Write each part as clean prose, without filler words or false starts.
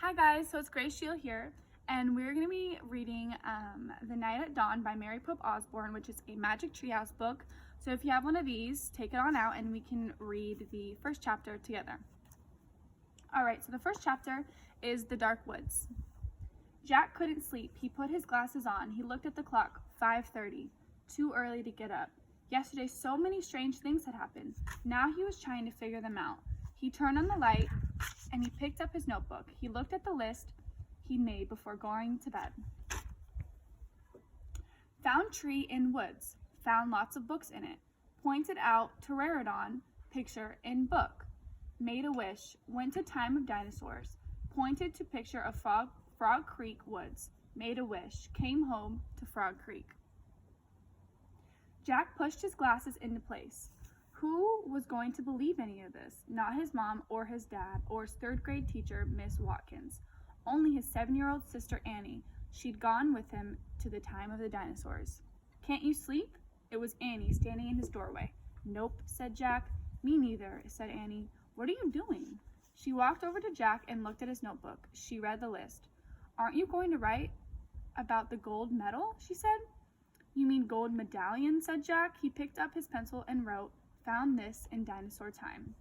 Hi guys, so it's Grace Shield here, and we're going to be reading The Night at Dawn by Mary Pope Osborne, which is a Magic Treehouse book. So if you have one of these, take it on out and we can read the first chapter together. Alright, so the first chapter is The Dark Woods. Jack couldn't sleep. He put his glasses on. He looked at the clock. 5:30. Too early to get up. Yesterday so many strange things had happened. Now he was trying to figure them out. He turned on the light and he picked up his notebook. He looked at the list he made before going to bed. Found tree in woods. Found lots of books in it. Pointed out pterodon picture in book. Made a wish. Went to time of dinosaurs. Pointed to picture of Frog Creek woods. Made a wish. Came home to Frog Creek. Jack pushed his glasses into place. Who was going to believe any of this? Not his mom or his dad or his third grade teacher, Miss Watkins. Only his 7-year-old sister, Annie. She'd gone with him to the time of the dinosaurs. Can't you sleep? It was Annie standing in his doorway. Nope, said Jack. Me neither, said Annie. What are you doing? She walked over to Jack and looked at his notebook. She read the list. Aren't you going to write about the gold medal? She said. You mean gold medallion, said Jack. He picked up his pencil and wrote, found this in dinosaur time.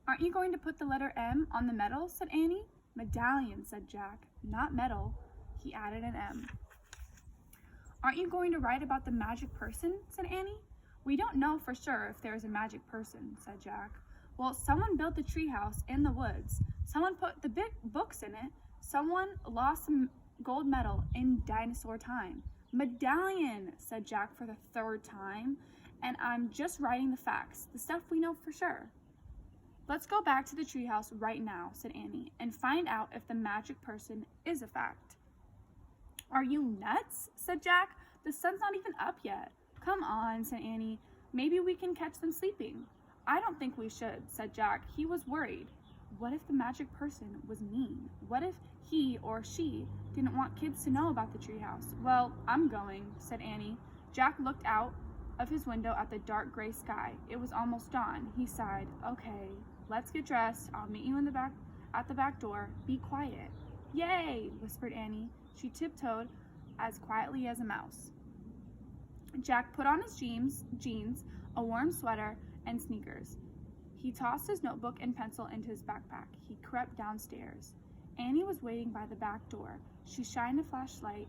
Aren't you going to put the letter M on the medal, said Annie. Medallion, said Jack. Not medal. He added an M. Aren't you going to write about the magic person, said Annie. We don't know for sure if there is a magic person, said Jack. Well, someone built the treehouse in the woods. Someone put the big books in it. Someone lost some gold medal in dinosaur time. Medallion, said Jack for the third time. And I'm just writing the facts, the stuff we know for sure. Let's go back to the treehouse right now, said Annie, and find out if the magic person is a fact. Are you nuts? Said Jack. The sun's not even up yet. Come on, said Annie. Maybe we can catch them sleeping. I don't think we should, said Jack. He was worried. What if the magic person was mean? What if he or she didn't want kids to know about the treehouse? Well, I'm going, said Annie. Jack looked out of his window at the dark gray sky. It was almost dawn. He sighed. Okay, let's get dressed. I'll meet you at the back door. Be quiet. Yay, whispered Annie. She tiptoed as quietly as a mouse. Jack put on his jeans, a warm sweater, and sneakers. He tossed his notebook and pencil into his backpack. He crept downstairs. Annie was waiting by the back door. She shined a flashlight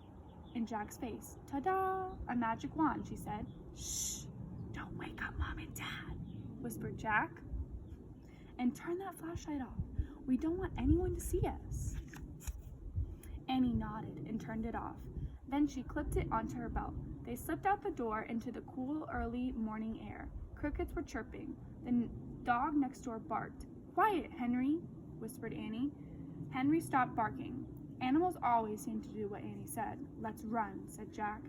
in Jack's face. Ta-da! A magic wand, she said. Shh! Don't wake up Mom and Dad, whispered Jack. And turn that flashlight off. We don't want anyone to see us. Annie nodded and turned it off. Then she clipped it onto her belt. They slipped out the door into the cool early morning air. Crickets were chirping. The dog next door barked. Quiet, Henry, whispered Annie. Henry stopped barking. Animals always seemed to do what Annie said. Let's run, said Jack.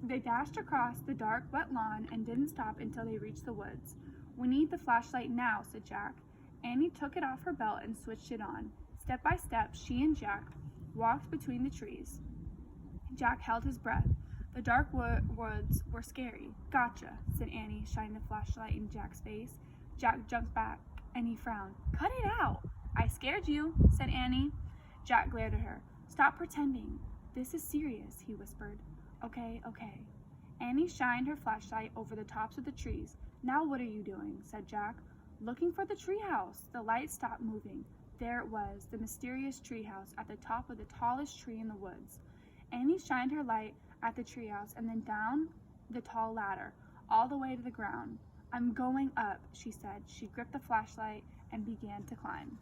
They dashed across the dark, wet lawn and didn't stop until they reached the woods. We need the flashlight now, said Jack. Annie took it off her belt and switched it on. Step by step, she and Jack walked between the trees. Jack held his breath. The dark woods were scary. Gotcha, said Annie, shining the flashlight in Jack's face. Jack jumped back and he frowned. Cut it out. I scared you, said Annie. Jack glared at her. Stop pretending. This is serious, he whispered. Okay. Annie shined her flashlight over the tops of the trees. Now what are you doing? Said Jack. Looking for the treehouse. The light stopped moving. There it was, the mysterious treehouse at the top of the tallest tree in the woods. Annie shined her light at the treehouse and then down the tall ladder, all the way to the ground. I'm going up, she said. She gripped the flashlight and began to climb.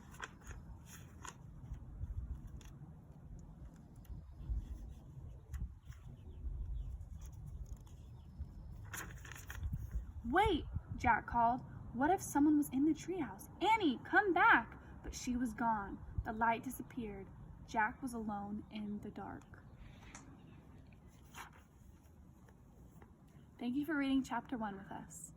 Wait, Jack called. What if someone was in the treehouse? Annie, come back! But she was gone. The light disappeared. Jack was alone in the dark. Thank you for reading chapter 1 with us.